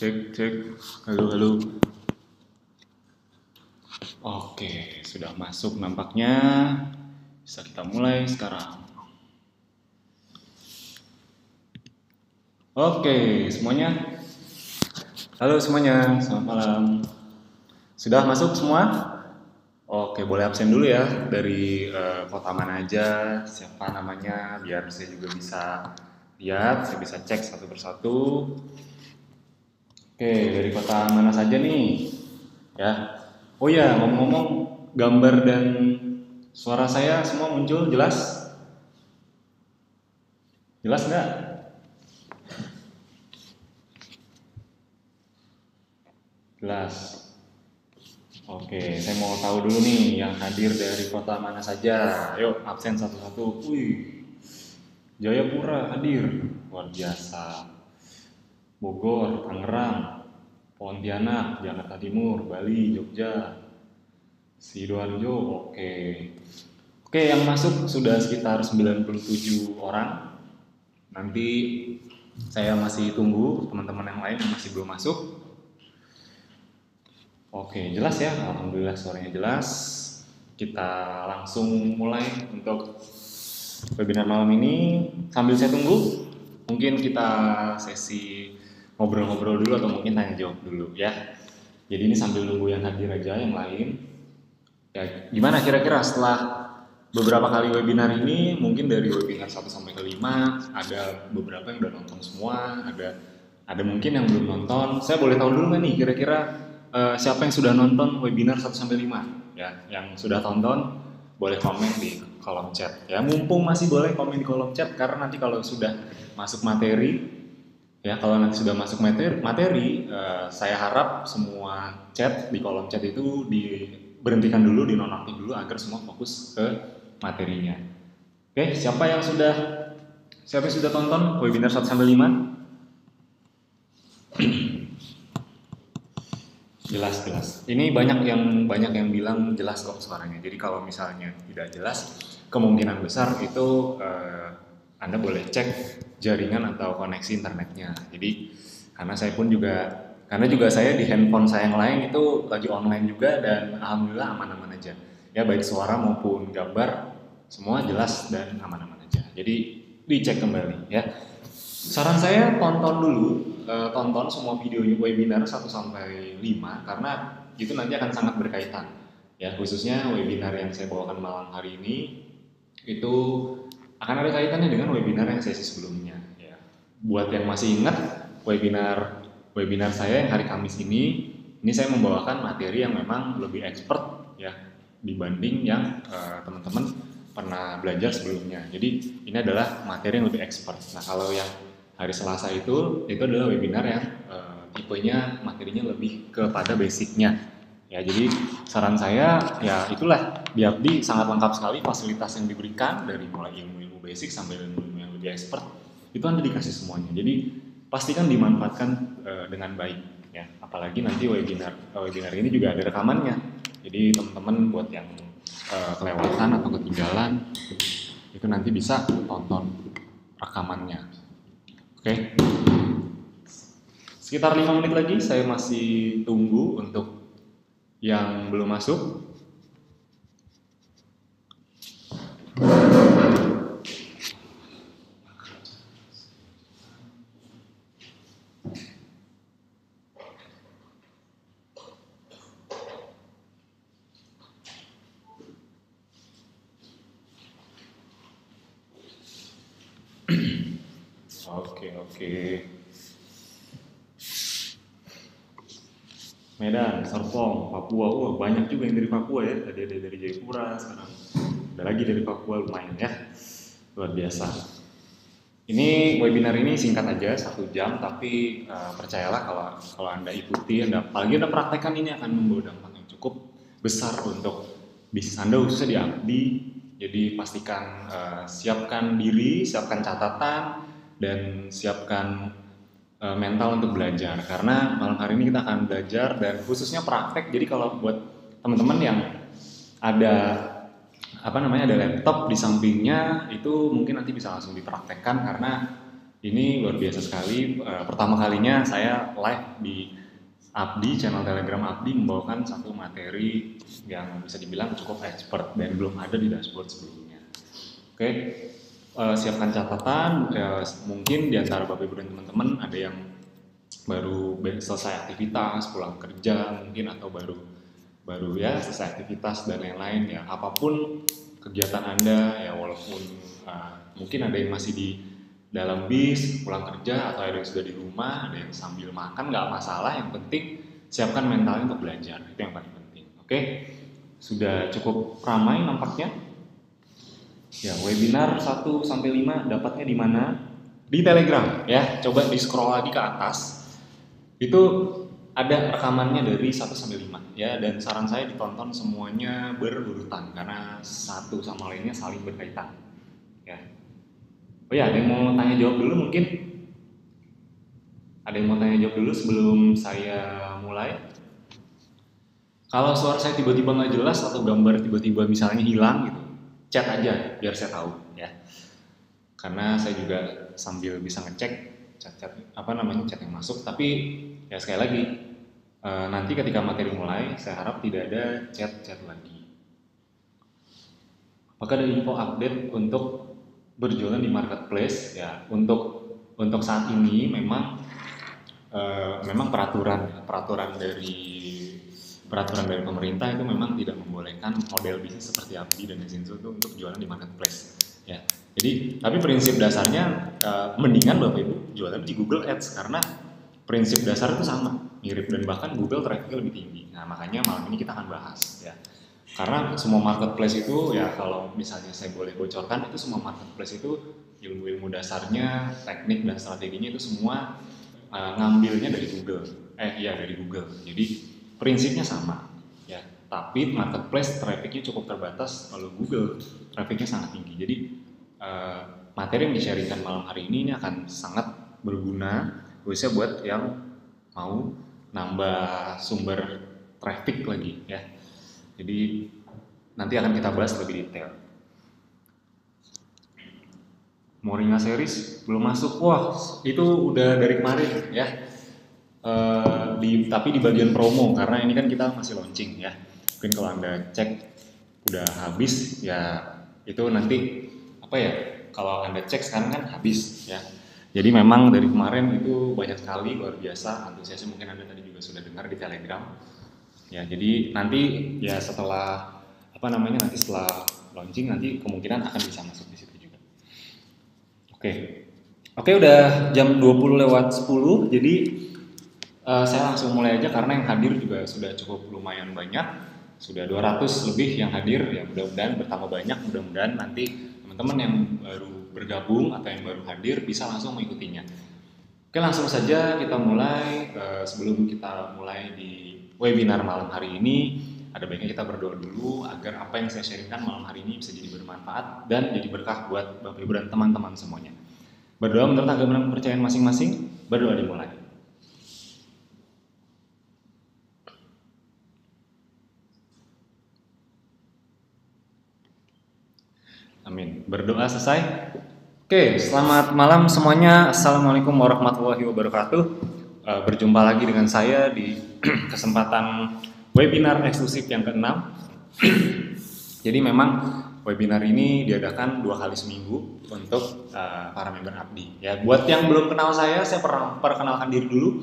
Cek. Halo. Oke, sudah masuk nampaknya. Bisa kita mulai sekarang. Oke, semuanya. Halo semuanya, selamat malam. Sudah masuk semua? Oke, boleh absen dulu ya. Dari kota mana aja, siapa namanya, biar saya juga bisa lihat, saya bisa cek satu persatu. Oke, dari kota mana saja nih? Ya. Oh ya, ngomong-ngomong, gambar dan suara saya semua muncul jelas? Jelas nggak? Jelas. Oke, saya mau tahu dulu nih yang hadir dari kota mana saja. Ayo, absen satu-satu. Wih, Jayapura hadir. Luar biasa. Bogor, Tangerang, Pontianak, Jakarta Timur, Bali, Jogja, Sidoarjo. Oke. Oke, yang masuk sudah sekitar 97 orang. Nanti saya masih tunggu teman-teman yang lain yang masih belum masuk. Oke, jelas ya. Alhamdulillah suaranya jelas. Kita langsung mulai untuk webinar malam ini. Sambil saya tunggu, mungkin kita sesi ngobrol-ngobrol dulu atau mungkin tanya jawab dulu ya. Jadi ini sambil nunggu yang hadir aja yang lain. Ya, gimana kira-kira setelah beberapa kali webinar ini, mungkin dari webinar 1 sampai ke 5, ada beberapa yang udah nonton semua, ada mungkin yang belum nonton. Saya boleh tahu dulu nggak nih kira-kira siapa yang sudah nonton webinar 1 sampai 5? Ya, yang sudah tonton boleh komen di kolom chat. Ya, mumpung masih boleh komen di kolom chat karena nanti kalau sudah masuk materi, ya kalau nanti sudah masuk materi, saya harap semua chat di kolom chat itu diberhentikan dulu, dinonaktif dulu agar semua fokus ke materinya. Oke, siapa yang sudah tonton webinar 1 sampai 5? Jelas. Ini banyak yang bilang jelas kok suaranya. Jadi kalau misalnya tidak jelas, kemungkinan besar itu Anda boleh cek jaringan atau koneksi internetnya. Jadi karena juga saya di handphone saya yang lain itu lagi online juga dan alhamdulillah aman-aman aja. Ya baik suara maupun gambar semua jelas dan aman-aman aja. Jadi dicek kembali ya. Saran saya tonton semua video webinar 1 sampai 5 karena itu nanti akan sangat berkaitan. Ya, khususnya webinar yang saya bawakan malam hari ini itu akan ada kaitannya dengan webinar yang sesi sebelumnya ya. Buat yang masih ingat webinar saya yang hari Kamis ini saya membawakan materi yang memang lebih expert ya dibanding yang teman-teman pernah belajar sebelumnya. Jadi ini adalah materi yang lebih expert. Nah, kalau yang hari Selasa itu adalah webinar yang tipenya materinya lebih kepada basicnya. Ya, jadi saran saya ya itulah di Abdi sangat lengkap sekali fasilitas yang diberikan dari mulai ilmu-ilmu basic sampai ilmu yang lebih expert itu Anda dikasih semuanya. Jadi pastikan dimanfaatkan dengan baik ya. Apalagi nanti webinar ini juga ada rekamannya. Jadi teman-teman buat yang kelewatan atau ketinggalan itu nanti bisa tonton rekamannya. Oke. Sekitar 5 menit lagi saya masih tunggu untuk yang belum masuk. Oke. Medan, Serpong, Papua. Banyak juga yang dari Papua ya. Tadi ada dari Jayapura, sekarang ada lagi dari Papua, lumayan ya. Luar biasa. Ini webinar ini singkat aja 1 jam, tapi percayalah kalau Anda ikuti, apalagi Anda praktekkan ini akan membawa dampak yang cukup besar untuk bisnis Anda khususnya di Abdi. Jadi pastikan siapkan diri, siapkan catatan, dan siapkan mental untuk belajar karena malam hari ini kita akan belajar dan khususnya praktek. Jadi kalau buat teman-teman yang ada ada laptop di sampingnya itu mungkin nanti bisa langsung dipraktekkan karena Ini luar biasa sekali. Pertama kalinya saya live di Abdi, channel Telegram Abdi membawakan satu materi yang bisa dibilang cukup expert dan belum ada di dashboard sebelumnya. Oke, siapkan catatan. Mungkin di antara Bapak Ibu dan teman-teman ada yang baru selesai aktivitas, pulang kerja mungkin, atau baru ya selesai aktivitas dan lain-lain ya. Apapun kegiatan Anda ya, walaupun mungkin ada yang masih di dalam bis pulang kerja, atau ada yang sudah di rumah, ada yang sambil makan, nggak masalah. Yang penting siapkan mentalnya untuk belajar, itu yang paling penting. Oke, sudah cukup ramai nampaknya. Ya, webinar 1 sampai 5 dapatnya di mana? Di Telegram ya. Coba di scroll lagi ke atas. Itu ada rekamannya dari 1 sampai 5 ya, dan saran saya ditonton semuanya berurutan karena satu sama lainnya saling berkaitan. Ya. Oh ya, ada yang mau tanya jawab dulu mungkin? Ada yang mau tanya jawab dulu sebelum saya mulai? Kalau suara saya tiba-tiba nggak jelas atau gambar tiba-tiba misalnya hilang gitu, chat aja biar saya tahu ya. Karena saya juga sambil bisa ngecek chat yang masuk. Tapi ya sekali lagi, nanti ketika materi mulai, saya harap tidak ada chat lagi. Apakah ada info update untuk berjualan di marketplace? Ya, untuk saat ini memang peraturan dari pemerintah itu memang tidak membolehkan model bisnis seperti Abdi dan Nezinso itu untuk jualan di marketplace ya. Jadi tapi prinsip dasarnya mendingan Bapak Ibu jualan di Google Ads, karena prinsip dasar itu sama, mirip, dan bahkan Google trafficnya lebih tinggi. Nah, makanya malam ini kita akan bahas ya. Karena semua marketplace itu ya, kalau misalnya saya boleh bocorkan, itu semua marketplace itu ilmu-ilmu dasarnya, teknik dan strateginya itu semua ngambilnya dari Google. Dari Google. Jadi prinsipnya sama ya. Tapi marketplace trafficnya cukup terbatas, kalau Google trafficnya sangat tinggi. Jadi materi yang di-sharingkan malam hari ini akan sangat berguna khususnya buat yang mau nambah sumber traffic lagi ya. Jadi nanti akan kita bahas lebih detail. Moringa series belum masuk. Wah, itu udah dari kemarin ya. Tapi di bagian promo, karena ini kan kita masih launching ya. Mungkin kalau Anda cek udah habis ya, itu nanti kalau Anda cek sekarang kan habis ya. Jadi memang dari kemarin itu banyak sekali, luar biasa antusiasnya. Mungkin Anda tadi juga sudah dengar di Telegram ya. Jadi nanti ya setelah nanti setelah launching, nanti kemungkinan akan bisa masuk di situ juga. Oke, udah jam 20:10, jadi saya langsung mulai aja karena yang hadir juga sudah cukup lumayan banyak, sudah 200 lebih yang hadir ya. Mudah-mudahan bertambah banyak, mudah-mudahan nanti teman-teman yang baru bergabung atau yang baru hadir bisa langsung mengikutinya. Oke, langsung saja kita mulai. Sebelum kita mulai di webinar malam hari ini, ada baiknya kita berdoa dulu agar apa yang saya sharingkan malam hari ini bisa jadi bermanfaat dan jadi berkah buat Bapak Ibu dan teman-teman semuanya. Berdoa menurut agama dan kepercayaan masing-masing. Berdoa dimulai. Amin. Berdoa selesai. Oke, selamat malam semuanya. Assalamualaikum warahmatullahi wabarakatuh. Berjumpa lagi dengan saya di kesempatan webinar eksklusif yang ke-6. Jadi memang webinar ini diadakan 2 kali seminggu untuk para member Abdi. Ya, buat yang belum kenal saya perkenalkan diri dulu.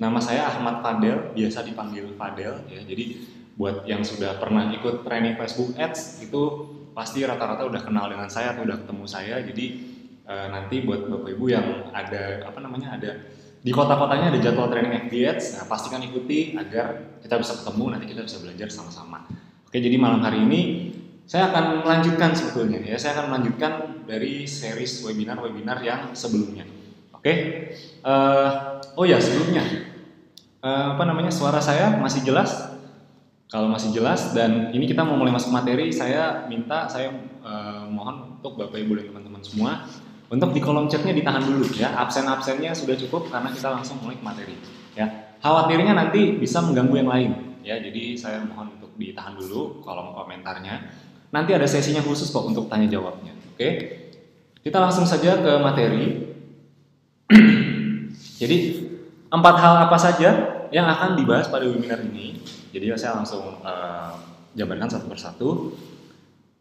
Nama saya Ahmad Fadel, biasa dipanggil Fadel. Ya, jadi buat yang sudah pernah ikut training Facebook Ads itu pasti rata-rata udah kenal dengan saya atau udah ketemu saya. Jadi nanti buat Bapak Ibu yang ada ada di kota-kotanya ada jadwal training FB Ads, nah pastikan ikuti agar kita bisa ketemu, nanti kita bisa belajar sama-sama. Oke, jadi malam hari ini saya akan melanjutkan sebetulnya ya, saya akan melanjutkan dari series webinar yang sebelumnya. Oke, sebelumnya suara saya masih jelas? Kalau masih jelas dan ini kita mau mulai masuk materi, saya mohon untuk Bapak Ibu dan teman-teman semua untuk di kolom chatnya ditahan dulu ya, absen-absennya sudah cukup karena kita langsung mulai ke materi ya. Khawatirnya nanti bisa mengganggu yang lain ya, jadi saya mohon untuk ditahan dulu kolom komentarnya. Nanti ada sesinya khusus kok untuk tanya jawabnya. Oke, kita langsung saja ke materi. Jadi 4 hal apa saja yang akan dibahas pada webinar ini. Jadi saya langsung jabarkan satu persatu.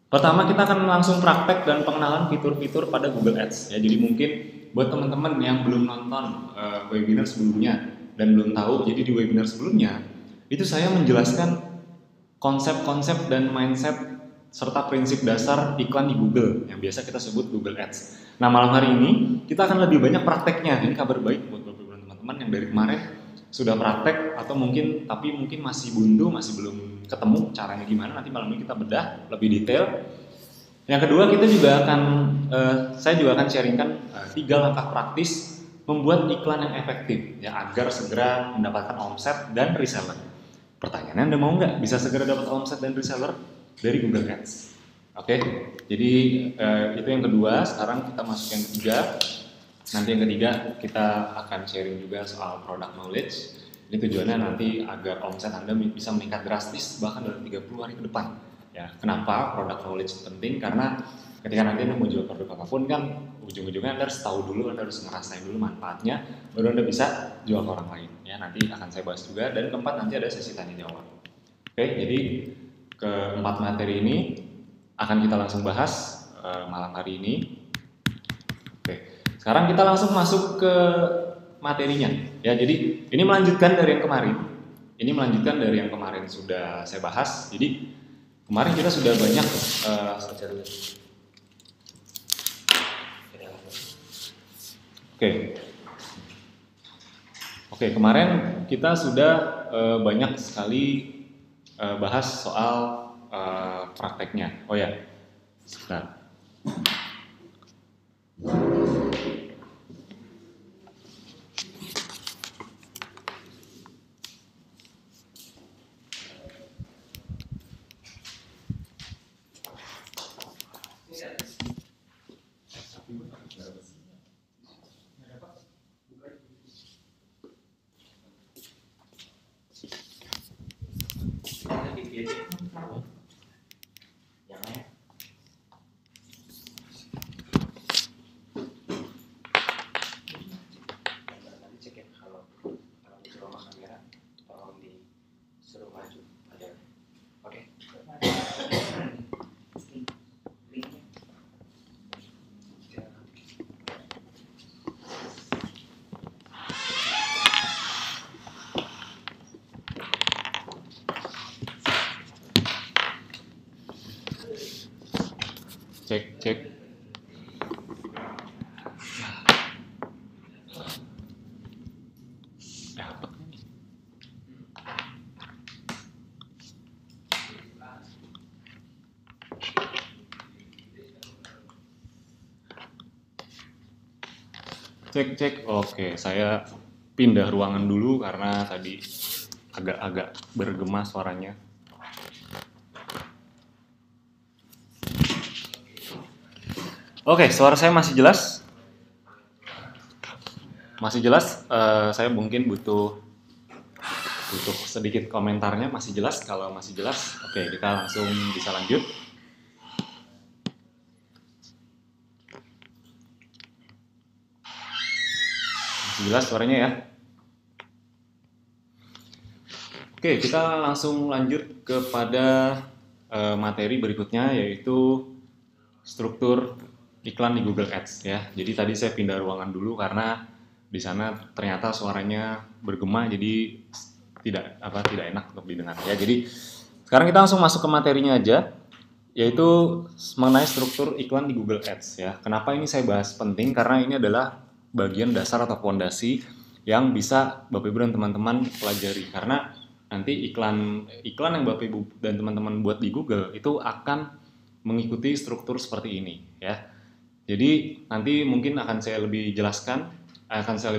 Pertama kita akan langsung praktek dan pengenalan fitur-fitur pada Google Ads. Ya, jadi mungkin buat teman-teman yang belum nonton webinar sebelumnya dan belum tahu, jadi di webinar sebelumnya itu saya menjelaskan konsep-konsep dan mindset serta prinsip dasar iklan di Google yang biasa kita sebut Google Ads. Nah, malam hari ini kita akan lebih banyak prakteknya. Ini kabar baik buat teman-teman yang dari kemarin sudah praktek atau mungkin masih buntu, masih belum ketemu caranya gimana. Nanti malam ini kita bedah lebih detail. Yang kedua, saya juga akan sharingkan 3 langkah praktis membuat iklan yang efektif ya agar segera mendapatkan omset dan reseller. Pertanyaannya, Anda mau nggak bisa segera dapat omset dan reseller dari Google Ads? Oke, jadi itu yang kedua. Sekarang kita masuk yang ketiga. Nanti yang ketiga kita akan sharing juga soal product knowledge. Ini tujuannya nanti agar omset Anda bisa meningkat drastis bahkan dalam 30 hari ke depan. Ya, kenapa product knowledge penting? Karena ketika nanti Anda mau jual produk apapun kan ujung-ujungnya Anda harus tahu dulu, Anda harus ngerasain dulu manfaatnya, baru Anda bisa jual ke orang lain. Ya, nanti akan saya bahas juga. Dan keempat, nanti ada sesi tanya jawab. Oke, jadi keempat materi ini akan kita langsung bahas malam hari ini. Oke, sekarang kita langsung masuk ke materinya. Ya, jadi ini melanjutkan dari yang kemarin. Ini melanjutkan dari yang kemarin sudah saya bahas. Jadi kemarin kita sudah banyak Oke, kemarin kita sudah banyak sekali bahas soal prakteknya. Oh ya, sebentar. Cek. Cek. Oke, saya pindah ruangan dulu karena tadi agak bergema suaranya. Oke, suara saya masih jelas? Masih jelas? Saya mungkin butuh sedikit komentarnya. Masih jelas? Kalau masih jelas, oke, kita langsung bisa lanjut. Masih jelas suaranya ya? Oke, kita langsung lanjut kepada materi berikutnya, yaitu struktur iklan di Google Ads ya. Jadi tadi saya pindah ruangan dulu karena di sana ternyata suaranya bergema, jadi tidak enak untuk didengar ya. Jadi sekarang kita langsung masuk ke materinya aja, yaitu mengenai struktur iklan di Google Ads ya. Kenapa ini saya bahas penting? Karena ini adalah bagian dasar atau fondasi yang bisa Bapak Ibu dan teman-teman pelajari, karena nanti iklan yang Bapak Ibu dan teman-teman buat di Google itu akan mengikuti struktur seperti ini ya. Jadi nanti mungkin akan saya lebih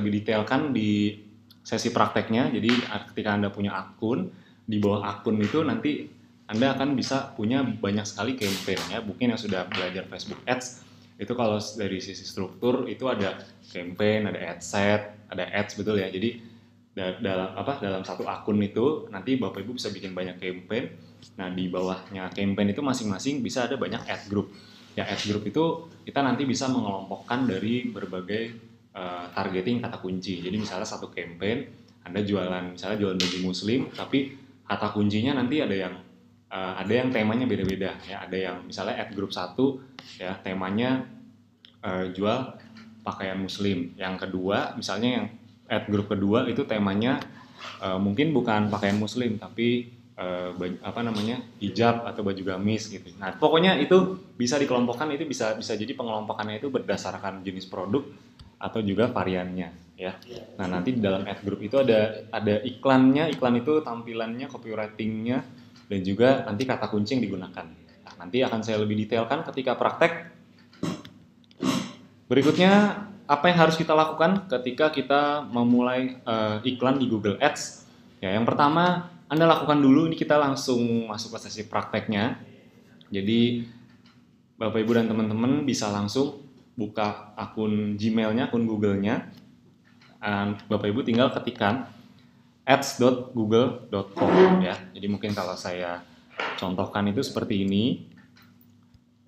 detailkan di sesi prakteknya. Jadi ketika Anda punya akun, di bawah akun itu nanti Anda akan bisa punya banyak sekali campaign ya. Mungkin yang sudah belajar Facebook Ads itu kalau dari sisi struktur itu ada campaign, ada ad set, ada ads, betul ya. Jadi dalam satu akun itu nanti Bapak Ibu bisa bikin banyak campaign. Nah, di bawahnya campaign itu masing-masing bisa ada banyak ad group. Ya, ad group itu kita nanti bisa mengelompokkan dari berbagai targeting kata kunci. Jadi misalnya satu campaign Anda misalnya jualan baju muslim, tapi kata kuncinya nanti ada yang temanya beda-beda ya. Ada yang misalnya ad group 1 ya temanya jual pakaian muslim. Yang kedua misalnya yang ad group kedua itu temanya mungkin bukan pakaian muslim tapi hijab atau baju gamis gitu. Nah pokoknya itu bisa dikelompokkan, itu bisa jadi pengelompokannya itu berdasarkan jenis produk atau juga variannya ya. Nah nanti di dalam ad group itu ada iklannya, iklan itu tampilannya, copywritingnya, dan juga nanti kata kunci yang digunakan. Nah, nanti akan saya lebih detailkan ketika praktek. Berikutnya apa yang harus kita lakukan ketika kita memulai iklan di Google Ads? Ya yang pertama Anda lakukan dulu, ini kita langsung masuk ke sesi prakteknya. Jadi Bapak Ibu dan teman-teman bisa langsung buka akun Gmail-nya, akun Google-nya. Bapak Ibu tinggal ketikkan ads.google.com ya. Jadi mungkin kalau saya contohkan itu seperti ini.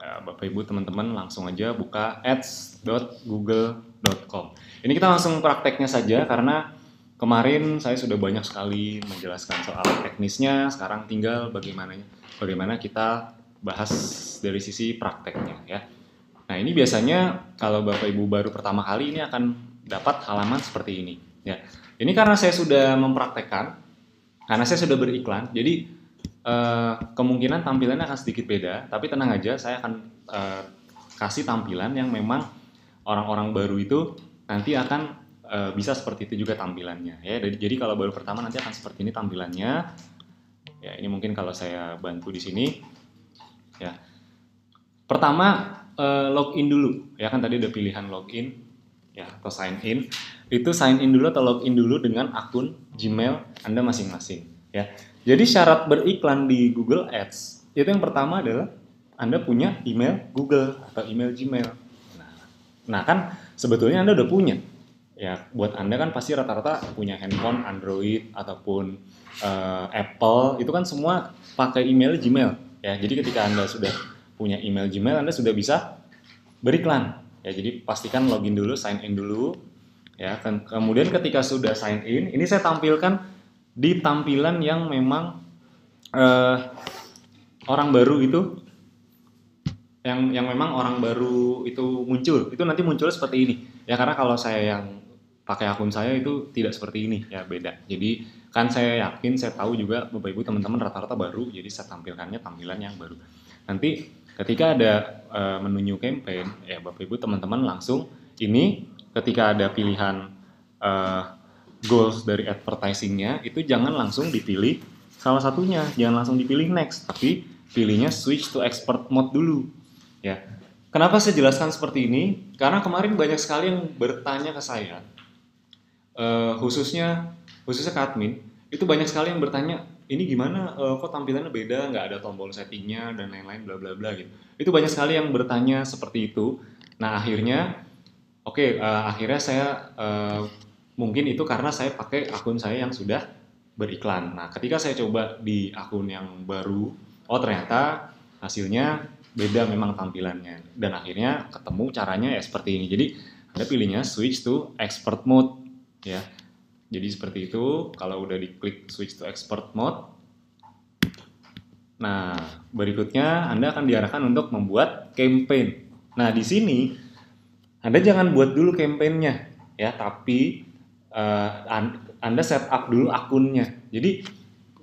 Bapak Ibu teman-teman langsung aja buka ads.google.com. Ini kita langsung prakteknya saja karena kemarin saya sudah banyak sekali menjelaskan soal teknisnya. Sekarang tinggal bagaimana kita bahas dari sisi prakteknya ya. Nah ini biasanya kalau Bapak Ibu baru pertama kali ini akan dapat halaman seperti ini ya. Ini karena saya sudah mempraktekkan, karena saya sudah beriklan, jadi kemungkinan tampilannya akan sedikit beda, tapi tenang aja, saya akan kasih tampilan yang memang orang-orang baru itu nanti akan bisa seperti itu juga tampilannya ya. Jadi kalau baru pertama nanti akan seperti ini tampilannya. Ya ini mungkin kalau saya bantu di sini ya. Pertama login dulu ya, kan tadi ada pilihan login ya atau sign in. Itu sign in dulu atau login dulu dengan akun Gmail Anda masing-masing ya. Jadi syarat beriklan di Google Ads itu yang pertama adalah Anda punya email Google atau email Gmail. Nah kan sebetulnya Anda udah punya ya, buat Anda kan pasti rata-rata punya handphone Android ataupun Apple, itu kan semua pakai email Gmail ya. Jadi ketika Anda sudah punya email Gmail, Anda sudah bisa beriklan ya. Jadi pastikan login dulu, sign in dulu ya. Kemudian ketika sudah sign in, ini saya tampilkan di tampilan yang memang orang baru itu yang memang orang baru itu muncul, itu nanti muncul seperti ini ya. Karena kalau saya yang pakai akun saya itu tidak seperti ini ya, beda. Jadi kan saya yakin, saya tahu juga Bapak Ibu teman-teman rata-rata baru, jadi saya tampilkannya tampilan yang baru. Nanti ketika ada menu new campaign ya, Bapak Ibu teman-teman langsung ini ketika ada pilihan goals dari advertisingnya itu jangan langsung dipilih salah satunya, jangan langsung dipilih next, tapi pilihnya switch to expert mode dulu ya. Kenapa saya jelaskan seperti ini? Karena kemarin banyak sekali yang bertanya ke saya, khususnya ke admin, itu banyak sekali yang bertanya, ini gimana kok tampilannya beda, nggak ada tombol settingnya dan lain-lain bla bla bla gitu. Itu banyak sekali yang bertanya seperti itu. Nah akhirnya akhirnya saya mungkin itu karena saya pakai akun saya yang sudah beriklan. Nah ketika saya coba di akun yang baru, oh ternyata hasilnya beda memang tampilannya, dan akhirnya ketemu caranya ya seperti ini. Jadi Anda pilihnya switch to expert mode ya. Jadi seperti itu. Kalau udah diklik switch to expert mode, nah berikutnya Anda akan diarahkan untuk membuat campaign. Nah di sini Anda jangan buat dulu campaignnya ya, tapi Anda set up dulu akunnya. Jadi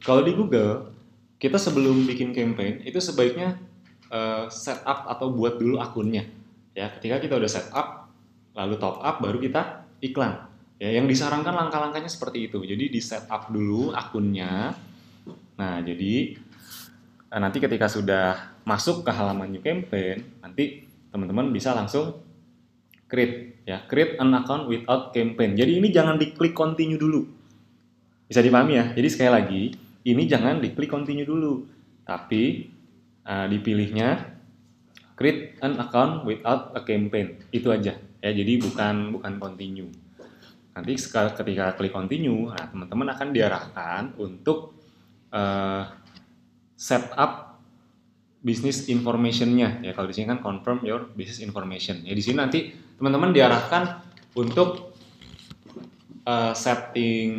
kalau di Google kita sebelum bikin campaign itu sebaiknya set up atau buat dulu akunnya ya. Ketika kita udah set up lalu top up baru kita iklan ya. Yang disarankan langkah-langkahnya seperti itu. Jadi di set up dulu akunnya. Nah jadi nanti ketika sudah masuk ke halaman new campaign, nanti teman-teman bisa langsung create an account without campaign. Jadi ini jangan diklik continue dulu, bisa dipahami ya. Jadi sekali lagi ini jangan diklik continue dulu, tapi dipilihnya create an account without a campaign, itu aja ya. Jadi bukan continue. Nanti ketika klik continue, nah, teman-teman akan diarahkan untuk set up business information-nya ya. Kalau di sini kan confirm your business information ya. Di sini nanti teman-teman diarahkan untuk setting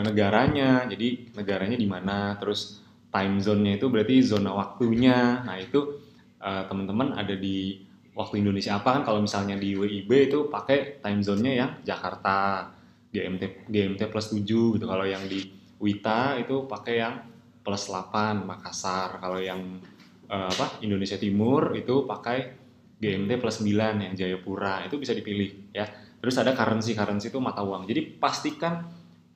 negaranya. Jadi negaranya di mana, terus time zone-nya itu berarti zona waktunya. Nah itu teman-teman ada di waktu Indonesia apa kan? Kalau misalnya di WIB itu pakai time zone-nya yang Jakarta, GMT plus 7 gitu. Kalau yang di WITA itu pakai yang plus 8 Makassar. Kalau yang Indonesia Timur itu pakai GMT plus 9 yang Jayapura. Itu bisa dipilih ya. Terus ada currency itu mata uang. Jadi pastikan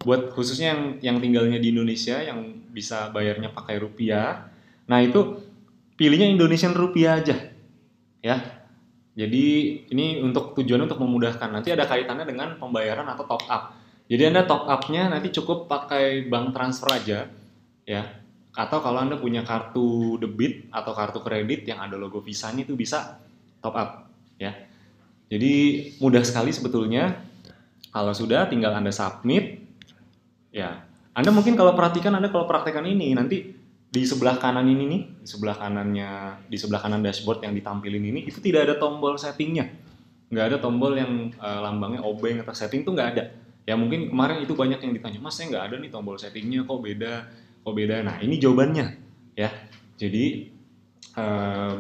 buat khususnya yang tinggalnya di Indonesia yang bisa bayarnya pakai rupiah. Nah, itu pilihnya Indonesian rupiah aja ya. Jadi ini untuk tujuan untuk memudahkan. Nanti ada kaitannya dengan pembayaran atau top up. Jadi Anda top up-nya nanti cukup pakai bank transfer aja ya. Atau kalau Anda punya kartu debit atau kartu kredit yang ada logo Visa-nya itu bisa top up ya. Jadi mudah sekali sebetulnya. Kalau sudah tinggal Anda submit ya. Anda mungkin kalau perhatikan Anda kalau praktekkan ini nanti di sebelah kanan ini nih, di sebelah kanan dashboard yang ditampilin ini itu tidak ada tombol settingnya. Nggak ada tombol yang lambangnya obeng atau setting tuh nggak ada. Ya mungkin kemarin itu banyak yang ditanya, "Mas, saya nggak ada nih tombol settingnya, kok beda?" Nah, ini jawabannya ya. Jadi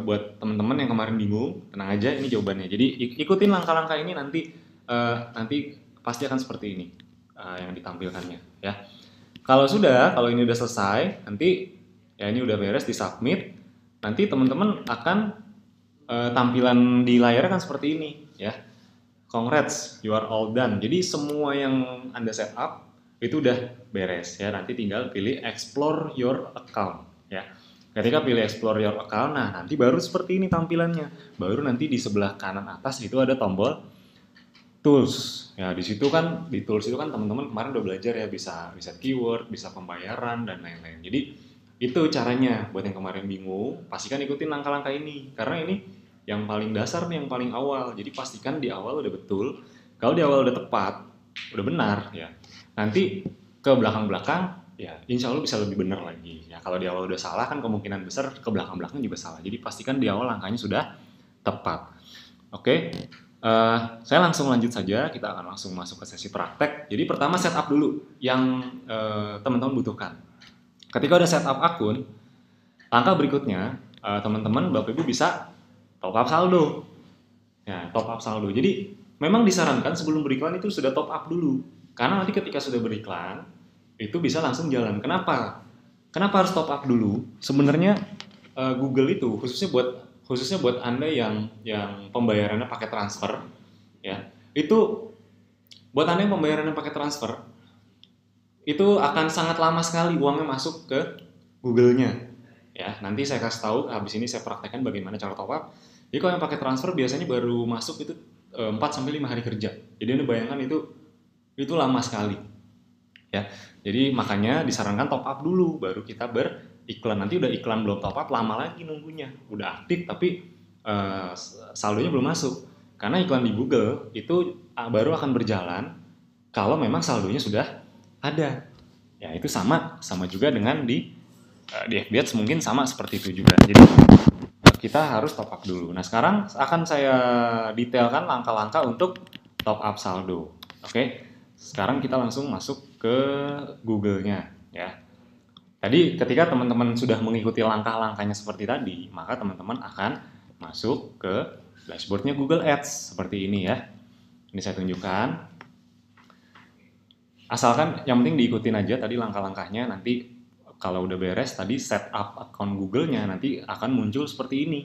buat teman-teman yang kemarin bingung, tenang aja ini jawabannya. Jadi ikutin langkah-langkah ini nanti pasti akan seperti ini yang ditampilkannya ya. Kalau ini udah selesai, nanti ya ini udah beres di submit, nanti teman-teman akan tampilan di layar kan seperti ini ya. Congrats, you are all done. Jadi semua yang Anda set up itu udah beres ya. Nanti tinggal pilih explore your account ya. Ketika pilih explore your account, nah nanti baru seperti ini tampilannya. Baru nanti di sebelah kanan atas itu ada tombol tools. Ya di situ kan di tools itu kan teman-teman kemarin udah belajar ya bisa keyword, bisa pembayaran dan lain-lain. Jadi itu caranya buat yang kemarin bingung, pastikan ikutin langkah-langkah ini karena ini yang paling dasar nih, yang paling awal. Jadi pastikan di awal udah betul. Kalau di awal udah tepat, udah benar ya. Nanti ke belakang-belakang ya insya Allah bisa lebih benar lagi ya. Kalau di awal udah salah kan kemungkinan besar ke belakang-belakang juga salah. Jadi pastikan di awal langkahnya sudah tepat. Oke. Saya langsung lanjut saja, kita akan langsung masuk ke sesi praktek. Jadi pertama setup dulu yang teman-teman butuhkan. Ketika udah setup akun, langkah berikutnya teman-teman Bapak Ibu bisa top up saldo. Ya, top up saldo. Jadi memang disarankan sebelum beriklan itu sudah top up dulu. Karena nanti ketika sudah beriklan itu bisa langsung jalan. Kenapa? Kenapa harus top up dulu? Sebenarnya Google itu khususnya buat Anda yang pembayarannya pakai transfer ya. Itu buat Anda yang pembayarannya pakai transfer itu akan sangat lama sekali uangnya masuk ke Google-nya. Ya, nanti saya kasih tahu habis ini saya praktekkan bagaimana cara top up. Jadi kalau yang pakai transfer biasanya baru masuk itu 4 sampai 5 hari kerja. Jadi Anda bayangkan itu lama sekali. Ya. Jadi makanya disarankan top up dulu baru kita beriklan. Nanti udah iklan belum top up lama lagi nunggunya. Udah aktif tapi saldonya belum masuk. Karena iklan di Google itu baru akan berjalan kalau memang saldonya sudah ada. Ya, itu sama juga dengan di FB Ads mungkin sama seperti itu juga. Jadi kita harus top up dulu. Nah, sekarang akan saya detailkan langkah-langkah untuk top up saldo. Oke. Sekarang kita langsung masuk ke Google-nya ya. Tadi ketika teman-teman sudah mengikuti langkah-langkahnya seperti tadi, maka teman-teman akan masuk ke dashboard-nya Google Ads seperti ini ya. Ini saya tunjukkan. Asalkan yang penting diikutin aja tadi langkah-langkahnya, nanti kalau udah beres tadi set up account Google-nya nanti akan muncul seperti ini.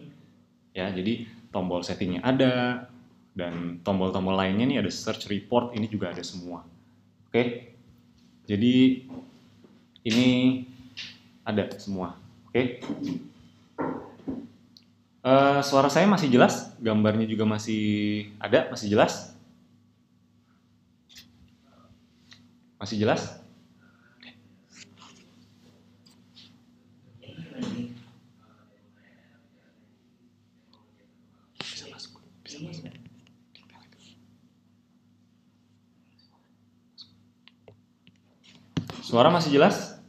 Ya, jadi tombol settingnya ada dan tombol-tombol lainnya nih ada search report, ini juga ada semua. Oke. Jadi ini ada semua. Oke. Suara saya masih jelas? Gambarnya juga masih ada? Masih jelas? Masih jelas? Bisa masuk. Suara masih jelas?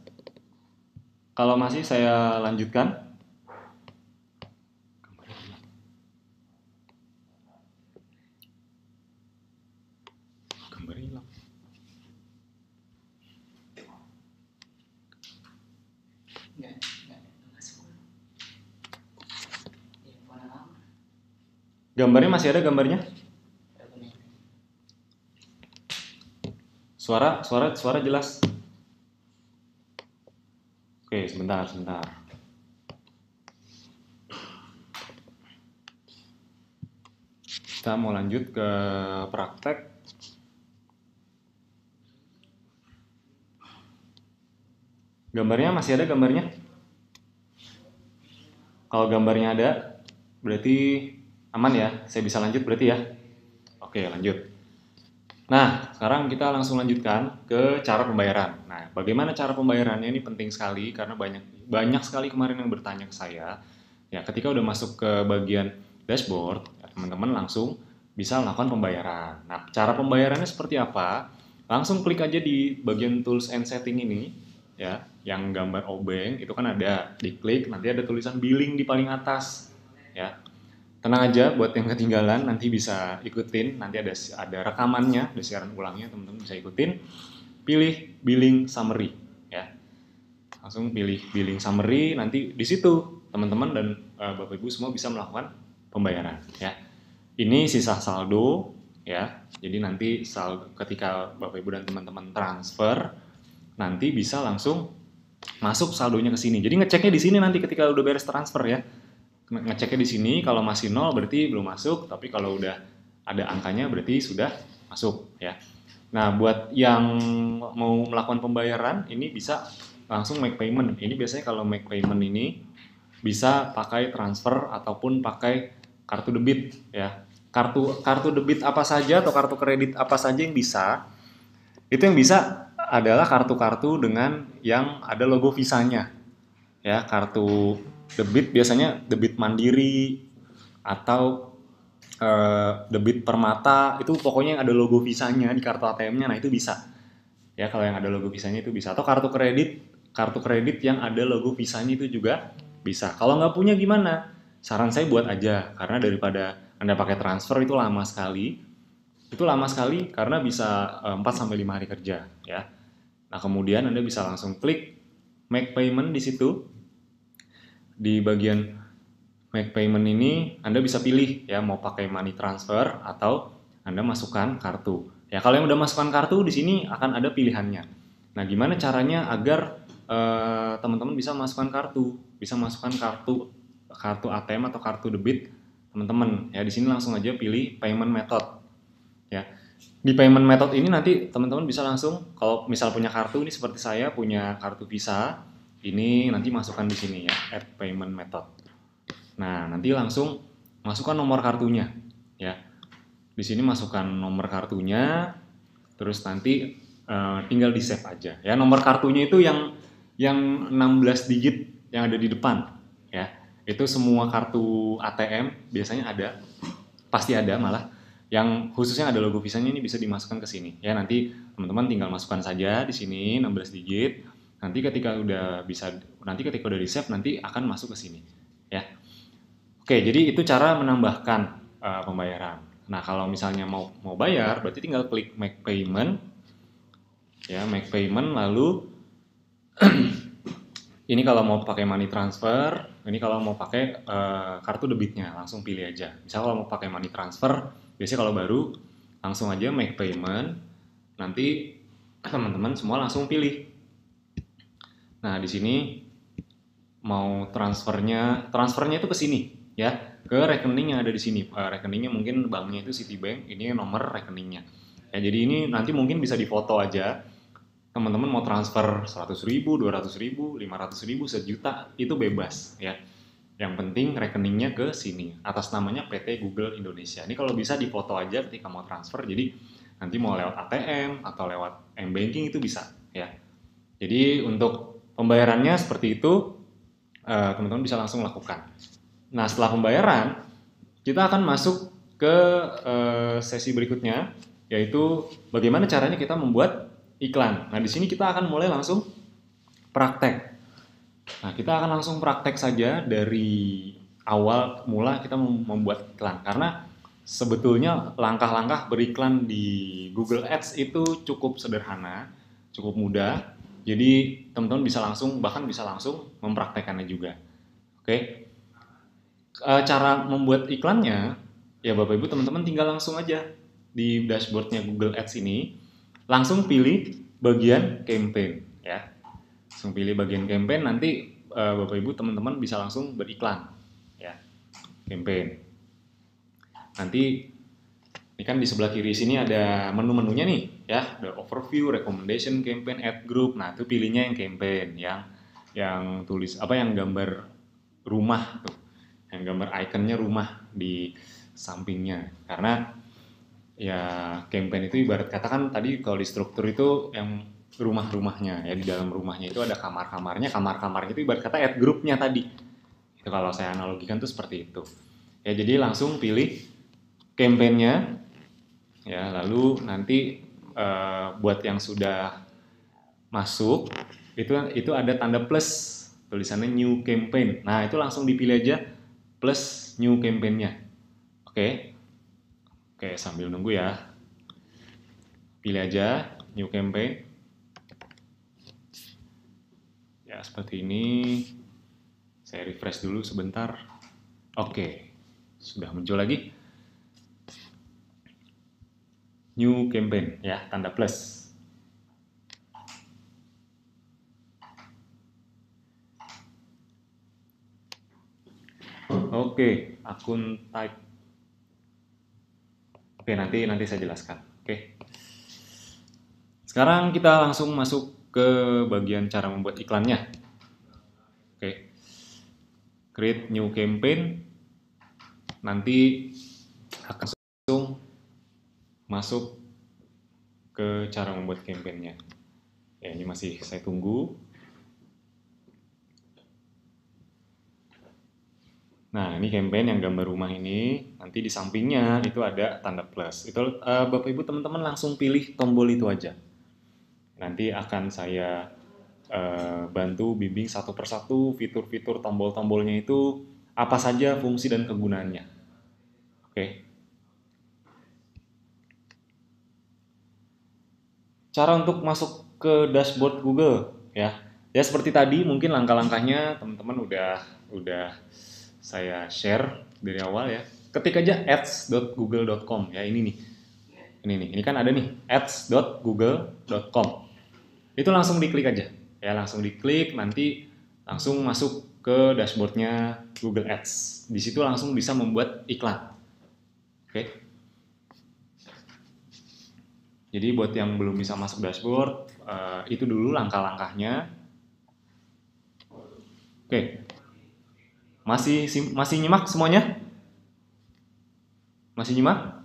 Kalau masih saya lanjutkan. Gambarnya masih ada gambarnya? Suara jelas. Oke, sebentar, sebentar. Kita mau lanjut ke praktek. Gambarnya masih ada gambarnya? Kalau gambarnya ada, berarti aman ya. Saya bisa lanjut berarti ya. Oke, lanjut. Nah, sekarang kita langsung lanjutkan ke cara pembayaran. Nah, bagaimana cara pembayarannya ini penting sekali karena banyak banyak sekali kemarin yang bertanya ke saya. Ya, ketika udah masuk ke bagian dashboard, ya, teman-teman langsung bisa melakukan pembayaran. Nah, cara pembayarannya seperti apa? Langsung klik aja di bagian tools and setting ini, ya, yang gambar obeng itu kan ada. Diklik, nanti ada tulisan billing di paling atas, ya. Tenang aja buat yang ketinggalan nanti bisa ikutin, nanti ada rekamannya, ada siaran ulangnya, teman-teman bisa ikutin. Pilih billing summary ya. Langsung pilih billing summary, nanti di situ teman-teman dan Bapak Ibu semua bisa melakukan pembayaran ya. Ini sisa saldo ya. Jadi nanti ketika Bapak Ibu dan teman-teman transfer nanti bisa langsung masuk saldonya ke sini. Jadi ngeceknya di sini nanti ketika udah beres transfer ya. Ngeceknya di sini, kalau masih nol berarti belum masuk, tapi kalau udah ada angkanya berarti sudah masuk ya. Nah, buat yang mau melakukan pembayaran ini bisa langsung make payment. Ini biasanya kalau make payment ini bisa pakai transfer ataupun pakai kartu debit ya. Kartu debit apa saja atau kartu kredit apa saja yang bisa. Itu yang bisa adalah kartu-kartu dengan yang ada logo Visa-nya ya. Kartu debit biasanya debit Mandiri atau debit Permata, itu pokoknya yang ada logo Visa-nya di kartu ATM-nya. Nah, itu bisa ya. Kalau yang ada logo Visa-nya itu bisa. Atau kartu kredit yang ada logo Visa-nya itu juga bisa. Kalau nggak punya gimana? Saran saya buat aja, karena daripada Anda pakai transfer itu lama sekali. Itu lama sekali karena bisa 4-5 hari kerja ya. Nah, kemudian Anda bisa langsung klik make payment di situ. Di bagian make payment ini Anda bisa pilih ya, mau pakai money transfer atau Anda masukkan kartu. Ya, kalau yang udah masukkan kartu di sini akan ada pilihannya. Nah, gimana caranya agar teman-teman bisa masukkan kartu, bisa masukkan kartu ATM atau kartu debit teman-teman. Ya, di sini langsung aja pilih payment method. Ya. Di payment method ini nanti teman-teman bisa langsung, kalau misal punya kartu ini seperti saya punya kartu Visa, ini nanti masukkan di sini ya, add payment method. Nah, nanti langsung masukkan nomor kartunya ya. Di sini masukkan nomor kartunya, terus nanti tinggal di save aja ya. Nomor kartunya itu yang 16 digit yang ada di depan ya. Itu semua kartu ATM biasanya ada, pasti ada malah. Yang khususnya ada logo Visa-nya ini bisa dimasukkan ke sini ya. Nanti teman-teman tinggal masukkan saja di sini 16 digit. Nanti ketika udah di save nanti akan masuk ke sini ya. Oke, jadi itu cara menambahkan pembayaran. Nah, kalau misalnya mau bayar berarti tinggal klik make payment ya, make payment. Lalu ini kalau mau pakai money transfer, ini kalau mau pakai kartu debitnya langsung pilih aja. Misal kalau mau pakai money transfer, biasanya kalau baru langsung aja make payment. Nanti teman-teman semua langsung pilih. Nah, di sini mau transfernya itu ke sini ya, ke rekening yang ada di sini. Rekeningnya mungkin banknya itu Citibank, ini nomor rekeningnya. Ya, jadi ini nanti mungkin bisa difoto aja. Teman-teman mau transfer 100.000, 200.000, 500.000, sejuta itu bebas ya. Yang penting rekeningnya ke sini, atas namanya PT Google Indonesia. Ini kalau bisa difoto aja ketika mau transfer, jadi nanti mau lewat ATM atau lewat M-Banking itu bisa ya. Jadi untuk pembayarannya seperti itu, teman-teman bisa langsung lakukan. Nah, setelah pembayaran, kita akan masuk ke sesi berikutnya, yaitu bagaimana caranya kita membuat iklan. Nah, di sini kita akan mulai langsung praktek. Nah, kita akan langsung praktek saja dari awal mula kita membuat iklan. Karena sebetulnya langkah-langkah beriklan di Google Ads itu cukup sederhana, cukup mudah. Jadi teman-teman bahkan bisa langsung mempraktekannya juga. Oke. Cara membuat iklannya, ya Bapak Ibu teman-teman tinggal langsung aja di dashboardnya Google Ads ini, langsung pilih bagian campaign ya. Langsung pilih bagian campaign, nanti Bapak Ibu teman-teman bisa langsung beriklan ya, campaign. Nanti ini kan di sebelah kiri sini ada menu-menunya nih ya, ada overview, recommendation, campaign, ad group. Nah, itu pilihnya yang campaign, yang tulis apa, yang gambar rumah tuh. Yang gambar ikonnya rumah di sampingnya. Karena ya campaign itu ibarat kata kan tadi kalau di struktur itu yang rumah-rumahnya ya, di dalam rumahnya itu ada kamar-kamarnya, kamar-kamarnya itu ibarat kata ad groupnya tadi. Itu kalau saya analogikan tuh seperti itu. Ya, jadi langsung pilih campaign-nya. Ya, lalu nanti buat yang sudah masuk itu ada tanda plus, tulisannya new campaign. Nah, itu langsung dipilih aja plus new campaign-nya. Oke. Oke, sambil nunggu ya. Pilih aja new campaign. Ya, seperti ini. Saya refresh dulu sebentar. Oke. Sudah muncul lagi. New campaign ya, tanda plus. Oke, akun type. Oke, nanti saya jelaskan. Oke. Sekarang kita langsung masuk ke bagian cara membuat iklannya. Oke. Create new campaign. Nanti akan langsung masuk ke cara membuat campaign-nya. Ya, ini masih saya tunggu. Nah, ini campaign yang gambar rumah ini. Nanti di sampingnya itu ada tanda plus. Itu Bapak Ibu teman-teman langsung pilih tombol itu aja. Nanti akan saya bantu bimbing satu persatu fitur-fitur tombol-tombolnya itu apa saja fungsi dan kegunaannya. Oke. Cara untuk masuk ke dashboard Google ya. Ya seperti tadi mungkin langkah-langkahnya teman-teman udah saya share dari awal ya. Ketik aja ads.google.com ya, ini nih. Ini kan ada nih ads.google.com. Itu langsung diklik aja. Ya, langsung diklik, nanti langsung masuk ke dashboardnya Google Ads. Di situ langsung bisa membuat iklan. Oke. Jadi buat yang belum bisa masuk dashboard, itu dulu langkah-langkahnya. Oke. Masih nyimak semuanya? Masih nyimak?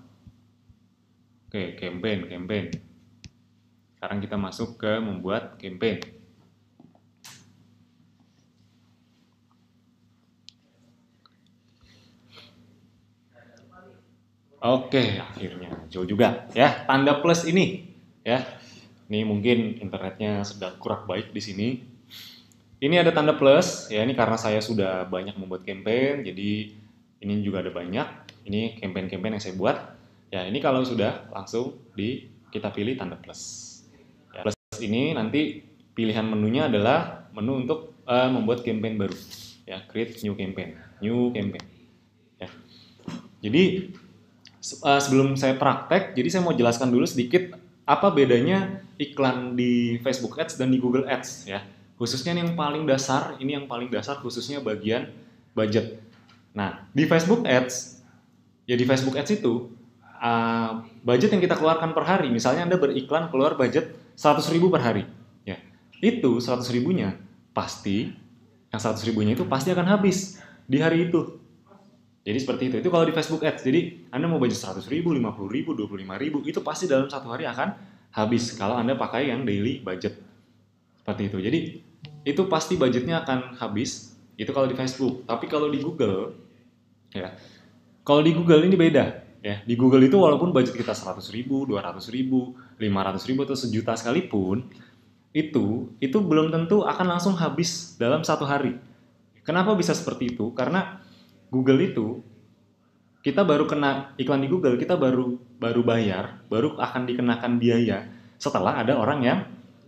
Oke, campaign. Sekarang kita masuk ke membuat campaign. Oke, akhirnya muncul juga ya tanda plus ini ya. Ini mungkin internetnya sedang kurang baik di sini. Ini ada tanda plus ya, ini karena saya sudah banyak membuat campaign, jadi ini juga ada banyak. Ini campaign-campaign yang saya buat. Ya, ini kalau sudah langsung kita pilih tanda plus. Ya, plus ini nanti pilihan menunya adalah menu untuk membuat campaign baru. Ya, create new campaign. Ya. Jadi sebelum saya praktek, jadi saya mau jelaskan dulu sedikit apa bedanya iklan di Facebook Ads dan di Google Ads ya. Khususnya yang paling dasar, ini yang paling dasar khususnya bagian budget. Nah, di Facebook Ads, ya di Facebook Ads itu budget yang kita keluarkan per hari, misalnya Anda beriklan keluar budget 100.000 per hari. Ya, itu 100.000-nya pasti, yang 100.000-nya itu pasti akan habis di hari itu. Jadi seperti itu. Itu kalau di Facebook Ads. Jadi Anda mau budget 100.000, 50.000, 25.000, itu pasti dalam satu hari akan habis kalau Anda pakai yang daily budget. Seperti itu. Jadi itu pasti budgetnya akan habis. Itu kalau di Facebook. Tapi kalau di Google, ya, kalau di Google ini beda. Ya, di Google itu walaupun budget kita 100.000, 200.000, 500.000 atau sejuta sekalipun, itu belum tentu akan langsung habis dalam satu hari. Kenapa bisa seperti itu? Karena Google itu kita baru kena iklan di Google, kita baru bayar, baru akan dikenakan biaya setelah ada orang yang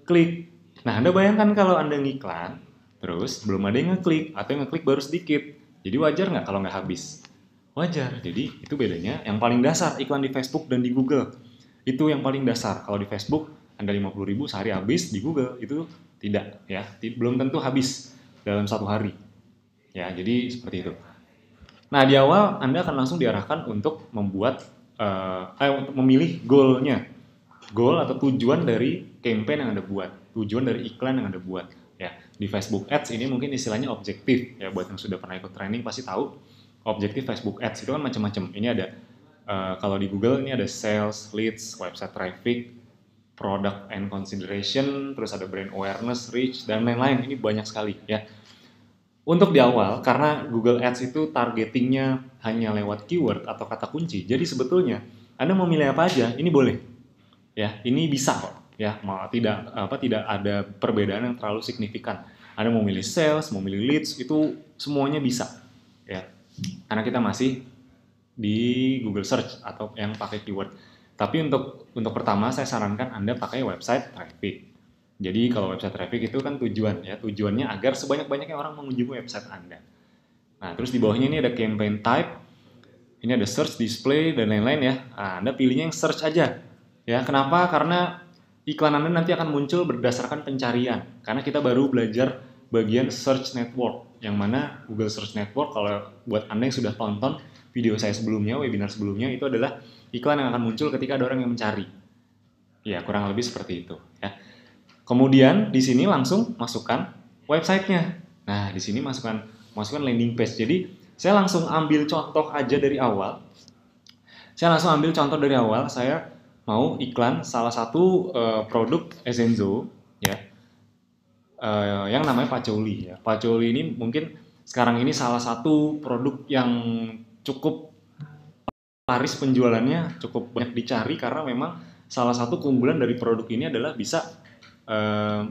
klik. Nah, Anda bayangkan kalau Anda ngiklan, terus belum ada yang ngeklik, atau yang ngeklik baru sedikit. Jadi wajar nggak kalau nggak habis? wajar. Jadi itu bedanya. Yang paling dasar iklan di Facebook dan di Google. Itu yang paling dasar. Kalau di Facebook Anda 50.000 sehari habis, di Google itu tidak ya. Belum tentu habis dalam satu hari. Ya, jadi seperti itu. Nah, di awal Anda akan langsung diarahkan untuk membuat untuk memilih goalnya. Goal atau tujuan dari campaign yang Anda buat, tujuan dari iklan yang Anda buat. Ya, di Facebook Ads ini mungkin istilahnya objektif. Ya, buat yang sudah pernah ikut training pasti tahu objektif Facebook Ads itu kan macam-macam. Ini ada kalau di Google ini ada sales, leads, website traffic, product and consideration, terus ada brand awareness, reach, dan lain-lain. Ini banyak sekali ya. Untuk di awal, karena Google Ads itu targetingnya hanya lewat keyword atau kata kunci, jadi sebetulnya Anda mau milih apa aja, ini boleh. Ya, ini bisa kok. Ya, tidak ada perbedaan yang terlalu signifikan. Anda mau milih sales, mau milih leads, itu semuanya bisa. Ya, karena kita masih di Google Search atau yang pakai keyword. Tapi untuk pertama saya sarankan Anda pakai website traffic. Jadi kalau website traffic itu kan tujuan ya, tujuannya agar sebanyak-banyaknya orang mengunjungi website Anda. Nah, terus di bawahnya ini ada campaign type, ini ada search, display, dan lain-lain ya. Nah, Anda pilihnya yang search aja. Ya, kenapa? Karena iklan Anda nanti akan muncul berdasarkan pencarian. Karena kita baru belajar bagian search network, yang mana Google Search Network, kalau buat Anda yang sudah tonton video saya sebelumnya, webinar sebelumnya, itu adalah iklan yang akan muncul ketika ada orang yang mencari. Ya, kurang lebih seperti itu. Ya. Kemudian di sini langsung masukkan websitenya. Nah, di sini masukkan landing page. Jadi saya langsung ambil contoh aja dari awal. Saya mau iklan salah satu produk Ezenzo ya, yang namanya Pacoli ya. Pacoli ini mungkin sekarang ini salah satu produk yang cukup laris penjualannya, cukup banyak dicari karena memang salah satu keunggulan dari produk ini adalah bisa eh,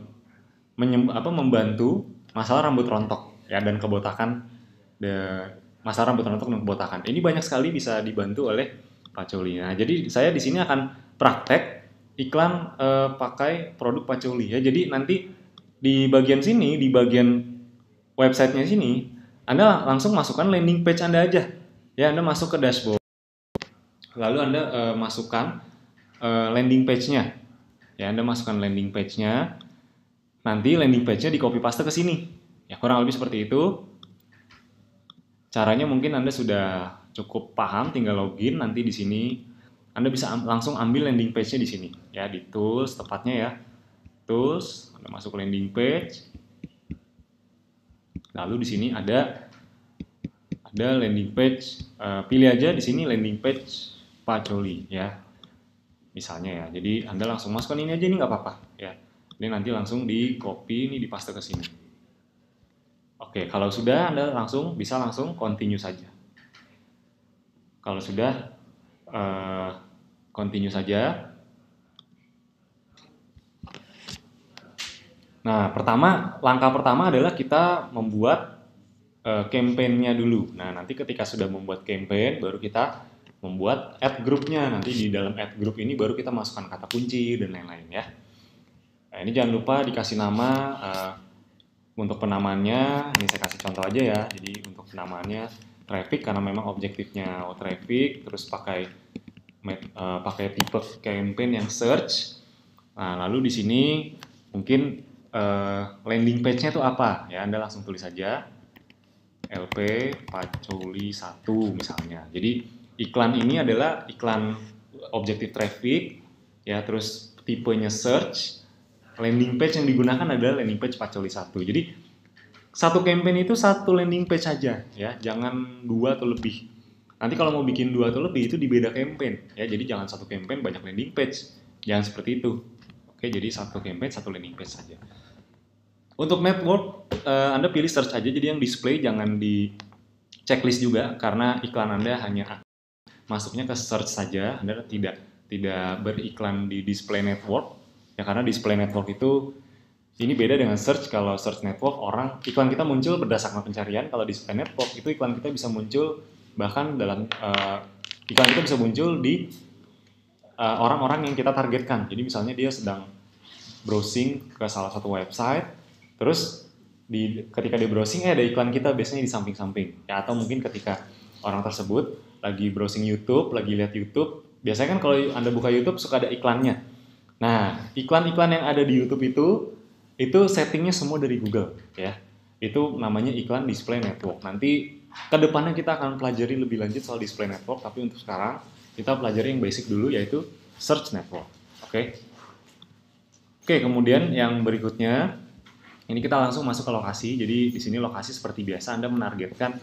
membantu masalah rambut rontok ya dan kebotakan, masalah rambut rontok dan kebotakan. Ini banyak sekali bisa dibantu oleh Pacoli. Nah, jadi saya di sini akan praktek iklan pakai produk Pacoli ya. Jadi nanti di bagian sini, di bagian websitenya sini, Anda langsung masukkan landing page Anda aja. Ya, Anda masuk ke dashboard. Lalu Anda masukkan landing page-nya. Ya, Anda masukkan landing page-nya. Nanti landing page-nya di copy paste ke sini. Ya, kurang lebih seperti itu. Caranya mungkin Anda sudah cukup paham, tinggal login nanti di sini. Anda bisa langsung ambil landing page-nya di sini. Ya, di tools tepatnya ya. Tools, Anda masuk ke landing page. Lalu di sini ada landing page. Pilih aja di sini landing page Pacoli ya. Misalnya ya. Jadi Anda langsung masukkan ini aja, ini nggak apa-apa ya. Ini nanti langsung di copy, ini dipaste ke sini. Oke, kalau sudah Anda bisa langsung continue saja. Kalau sudah continue saja. Nah, langkah pertama adalah kita membuat campaign-nya dulu. Nah, nanti ketika sudah membuat campaign, baru kita membuat ad group-nya. Nanti di dalam ad group ini baru kita masukkan kata kunci dan lain-lain ya. Nah, ini jangan lupa dikasih nama. Untuk penamaannya, ini saya kasih contoh aja ya. Jadi untuk penamaannya traffic karena memang objektifnya traffic, terus pakai tipe campaign yang search. Nah, lalu di sini mungkin landing page-nya itu apa? Ya, Anda langsung tulis saja LP Pacoli 1 misalnya. Jadi iklan ini adalah iklan objektif traffic ya, terus tipenya search. Landing page yang digunakan adalah landing page Pacoli 1. Jadi satu campaign itu satu landing page saja ya, jangan 2 atau lebih. Nanti kalau mau bikin 2 atau lebih itu di beda campaign ya. Jadi jangan satu campaign banyak landing page. Jangan seperti itu. Oke, jadi satu campaign satu landing page saja. Untuk network Anda pilih search aja, jadi yang display jangan di checklist juga karena iklan Anda hanya masuknya ke search saja. Anda tidak beriklan di display network. Ya, karena display network itu ini beda dengan search. Kalau search network iklan kita muncul berdasarkan pencarian. Kalau display network itu iklan kita bisa muncul bahkan iklan kita bisa muncul di orang-orang yang kita targetkan. Jadi misalnya dia sedang browsing ke salah satu website, terus ketika dia browsing ada iklan kita biasanya di samping-samping. Ya, atau mungkin ketika orang tersebut lagi browsing YouTube, lagi lihat YouTube. Biasanya kan kalau Anda buka YouTube suka ada iklannya. Nah, iklan-iklan yang ada di YouTube itu settingnya semua dari Google ya. Itu namanya iklan display network. Nanti kedepannya kita akan pelajari lebih lanjut soal display network, tapi untuk sekarang kita pelajari yang basic dulu yaitu search network. Oke. Oke, kemudian yang berikutnya ini kita langsung masuk ke lokasi. Jadi di sini lokasi seperti biasa Anda menargetkan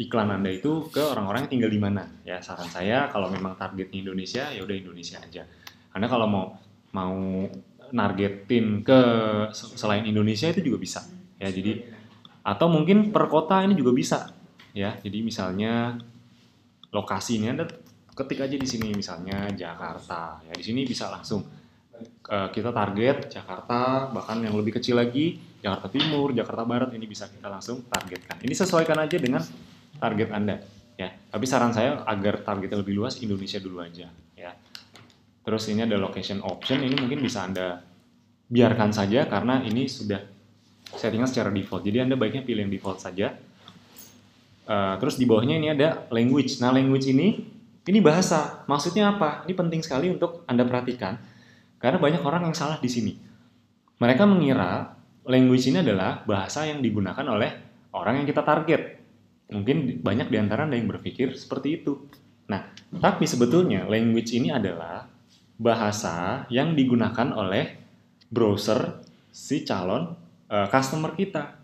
iklan Anda itu ke orang-orang yang tinggal di mana. Ya, saran saya kalau memang targetnya Indonesia, ya udah Indonesia aja. Anda kalau mau nargetin ke selain Indonesia itu juga bisa. Ya, jadi atau mungkin per kota ini juga bisa. Ya, jadi misalnya lokasi ini Anda ketik aja di sini misalnya Jakarta. Ya, di sini bisa langsung kita target Jakarta, bahkan yang lebih kecil lagi Jakarta Timur, Jakarta Barat, ini bisa kita langsung targetkan. Ini sesuaikan aja dengan target Anda ya. Tapi saran saya agar targetnya lebih luas, Indonesia dulu aja ya. Terus ini ada location option, ini mungkin bisa Anda biarkan saja karena ini sudah settingan secara default. Jadi Anda baiknya pilih yang default saja. Terus di bawahnya ini ada language. Nah, language ini bahasa. Maksudnya apa? Ini penting sekali untuk Anda perhatikan. Karena banyak orang yang salah di sini. Mereka mengira language ini adalah bahasa yang digunakan oleh orang yang kita target. Mungkin banyak di antara Anda yang berpikir seperti itu. Nah, tapi sebetulnya language ini adalah bahasa yang digunakan oleh browser si calon customer kita.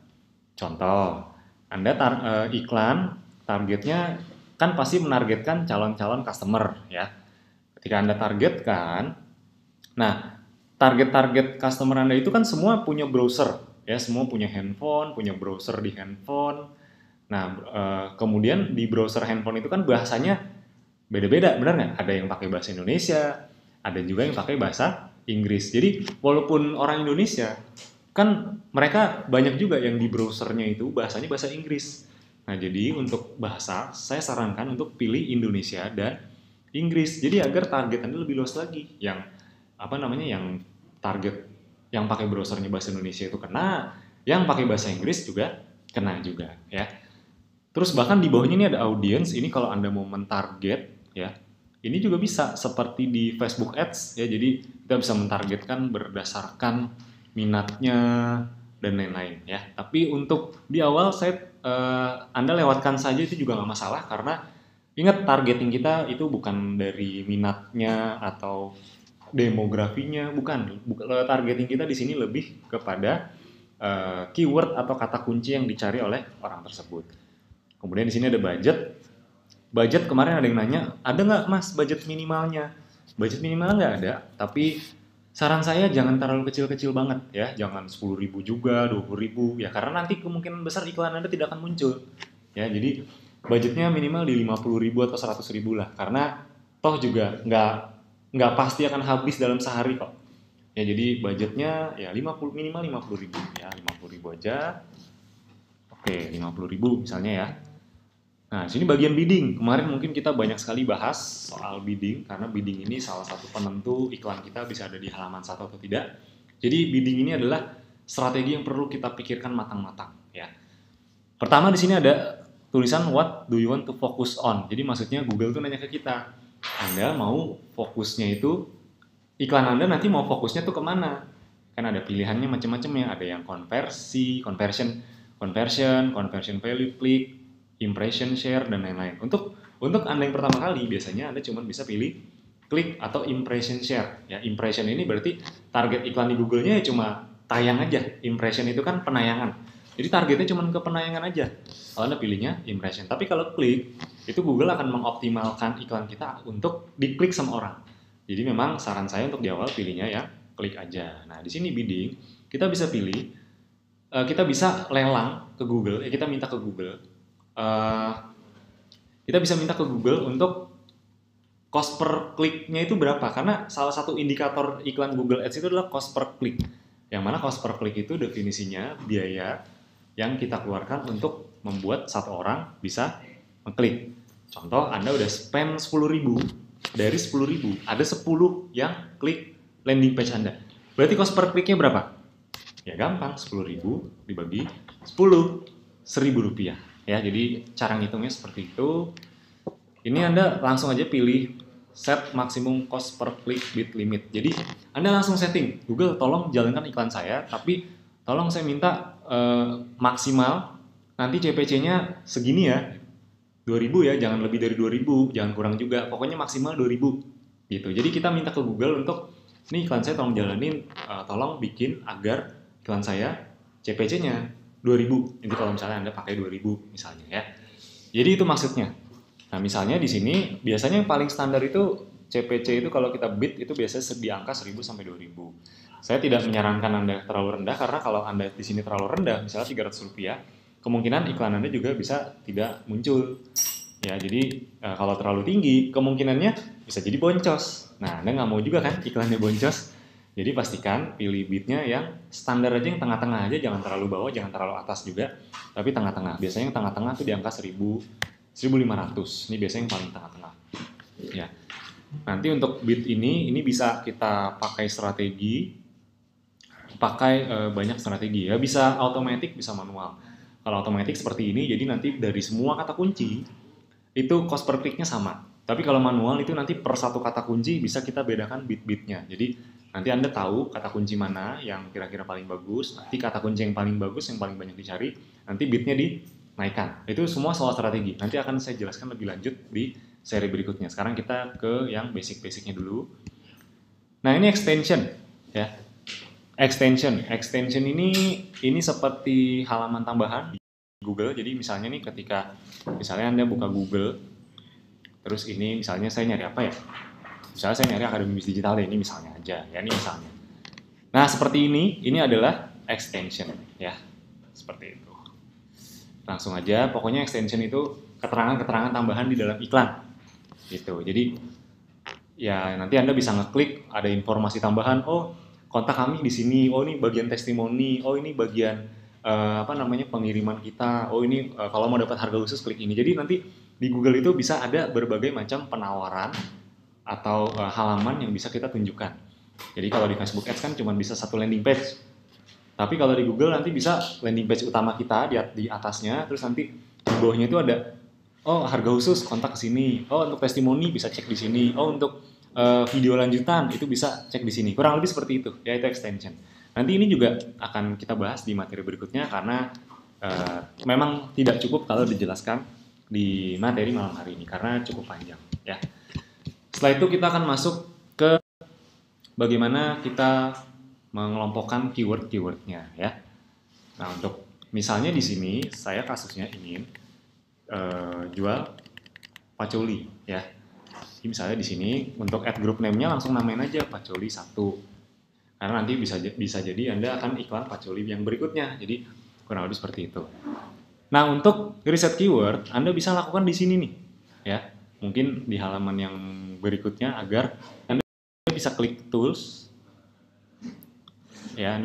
Contoh, Anda iklan targetnya kan pasti menargetkan calon-calon customer ya. Ketika Anda targetkan, nah, target-target customer Anda itu kan semua punya browser, ya, semua punya handphone, punya browser di handphone. Nah, kemudian di browser handphone itu kan bahasanya beda-beda, benar nggak? Ada yang pakai bahasa Indonesia, ada juga yang pakai bahasa Inggris. Jadi, walaupun orang Indonesia, kan mereka banyak juga yang di browsernya itu bahasanya bahasa Inggris. Nah, jadi untuk bahasa, saya sarankan untuk pilih Indonesia dan Inggris. Jadi agar target Anda lebih luas lagi, yang yang target yang pakai browsernya bahasa Indonesia itu kena, yang pakai bahasa Inggris juga kena juga ya. Terus bahkan di bawahnya ini ada audience, ini kalau Anda mau mentarget ya. Ini juga bisa seperti di Facebook Ads ya. Jadi kita bisa mentargetkan berdasarkan minatnya dan lain-lain ya. Tapi untuk di awal Anda lewatkan saja itu juga nggak masalah karena ingat targeting kita itu bukan dari minatnya atau demografinya, bukan. Targeting kita di sini lebih kepada keyword atau kata kunci yang dicari oleh orang tersebut. Kemudian di sini ada budget. Budget kemarin ada yang nanya, ada nggak mas budget minimalnya? Budget minimal nggak ada, tapi saran saya jangan terlalu kecil-kecil banget ya, jangan 10.000 juga, 20.000 ya, karena nanti kemungkinan besar iklan Anda tidak akan muncul. Ya, jadi budgetnya minimal di 50.000 atau 100.000 lah, karena toh juga nggak pasti akan habis dalam sehari kok. Ya, jadi budgetnya ya minimal 50.000 ya, 50.000 aja. Oke, 50.000 misalnya ya. Nah, sini bagian bidding. Kemarin mungkin kita banyak sekali bahas soal bidding, karena bidding ini salah satu penentu iklan kita bisa ada di halaman 1 atau tidak. Jadi bidding ini adalah strategi yang perlu kita pikirkan matang-matang ya. Pertama di sini ada tulisan what do you want to focus on. Jadi maksudnya Google tuh nanya ke kita, Anda mau fokusnya itu, iklan Anda nanti mau fokusnya tuh kemana? Kan ada pilihannya macam-macam ya, ada yang conversion value, click, impression share, dan lain-lain. Untuk Anda yang pertama kali, biasanya Anda cuma bisa pilih klik atau impression share. Ya, impression ini berarti target iklan di Google-nya ya cuma tayang aja. Impression itu kan penayangan. Jadi targetnya cuma ke penayangan aja. Kalau Anda pilihnya impression. Tapi kalau klik, itu Google akan mengoptimalkan iklan kita untuk diklik sama orang. Jadi memang saran saya untuk di awal pilihnya ya klik aja. Nah, di sini bidding, kita bisa pilih, kita bisa lelang ke Google, kita minta ke Google. Kita bisa minta ke Google untuk cost per kliknya itu berapa, karena salah satu indikator iklan Google Ads itu adalah cost per klik, yang mana cost per klik itu definisinya biaya yang kita keluarkan untuk membuat satu orang bisa mengklik. Contoh, Anda udah spend 10.000, dari 10.000 ada 10 yang klik landing page Anda, berarti cost per kliknya berapa? Ya gampang, 10.000 dibagi 10, Rp1.000 Ya, jadi cara ngitungnya seperti itu. Ini Anda langsung aja pilih set maximum cost per click bid limit. Jadi Anda langsung setting, Google tolong jalankan iklan saya, tapi tolong saya minta maksimal nanti CPC-nya segini ya, 2000 ya, jangan lebih dari 2000, jangan kurang juga, pokoknya maksimal 2000 gitu. Jadi kita minta ke Google untuk, nih iklan saya tolong jalanin, tolong bikin agar iklan saya CPC-nya 2000. Jadi kalau misalnya Anda pakai 2000 misalnya ya. Jadi itu maksudnya. Nah, misalnya di sini biasanya yang paling standar itu CPC itu kalau kita bid itu biasanya di angka 1000 sampai 2000. Saya tidak menyarankan Anda terlalu rendah karena kalau Anda di sini terlalu rendah, misalnya 300 rupiah, kemungkinan iklan Anda juga bisa tidak muncul. Ya, jadi kalau terlalu tinggi, kemungkinannya bisa jadi boncos. Nah, Anda nggak mau juga kan iklannya boncos. Jadi pastikan pilih bidnya yang standar aja, yang tengah-tengah aja, jangan terlalu bawah, jangan terlalu atas juga, tapi tengah-tengah. Biasanya yang tengah-tengah tuh di angka 1000, 1500. Ini biasanya yang paling tengah-tengah. Ya. Nanti untuk bid ini bisa kita pakai strategi, banyak strategi ya, bisa automatic, bisa manual. Kalau automatic seperti ini, jadi nanti dari semua kata kunci itu cost per click-nya sama. Tapi kalau manual itu nanti per satu kata kunci bisa kita bedakan bit-bitnya. Jadi nanti Anda tahu kata kunci mana yang kira-kira paling bagus, nanti kata kunci yang paling bagus, yang paling banyak dicari, nanti bitnya dinaikkan. Itu semua soal strategi. Nanti akan saya jelaskan lebih lanjut di seri berikutnya. Sekarang kita ke yang basic-basicnya dulu. Nah, ini extension ya. Extension ini seperti halaman tambahan di Google. Jadi misalnya nih, ketika misalnya Anda buka Google, terus ini misalnya saya nyari apa ya? Misalnya saya nyari Akademi Bisnis Digital deh, ini misalnya aja ya, ini misalnya. Nah, seperti ini adalah extension ya. Seperti itu. Langsung aja, pokoknya extension itu keterangan-keterangan tambahan di dalam iklan. Gitu. Jadi ya nanti Anda bisa ngeklik, ada informasi tambahan, oh kontak kami di sini, oh ini bagian testimoni, oh ini bagian pengiriman kita, oh ini kalau mau dapat harga khusus klik ini. Jadi nanti di Google itu bisa ada berbagai macam penawaran atau halaman yang bisa kita tunjukkan. Jadi kalau di Facebook Ads kan cuma bisa satu landing page, tapi kalau di Google nanti bisa landing page utama kita di atasnya, terus nanti di bawahnya itu ada, oh harga khusus kontak ke sini, oh untuk testimoni bisa cek di sini, oh untuk video lanjutan itu bisa cek di sini. Kurang lebih seperti itu, yaitu extension. Nanti ini juga akan kita bahas di materi berikutnya karena memang tidak cukup kalau dijelaskan di materi malam hari ini karena cukup panjang ya. Setelah itu kita akan masuk ke bagaimana kita mengelompokkan keyword-keywordnya ya. Nah, untuk misalnya di sini saya kasusnya ingin jual paculi ya. Jadi misalnya di sini untuk add group name-nya langsung namain aja paculi 1. Karena nanti bisa jadi Anda akan iklan paculi yang berikutnya. Jadi kurang lebih seperti itu. Nah, untuk riset keyword Anda bisa lakukan di sini nih ya. Mungkin di halaman yang berikutnya agar Anda bisa klik tools ya, Anda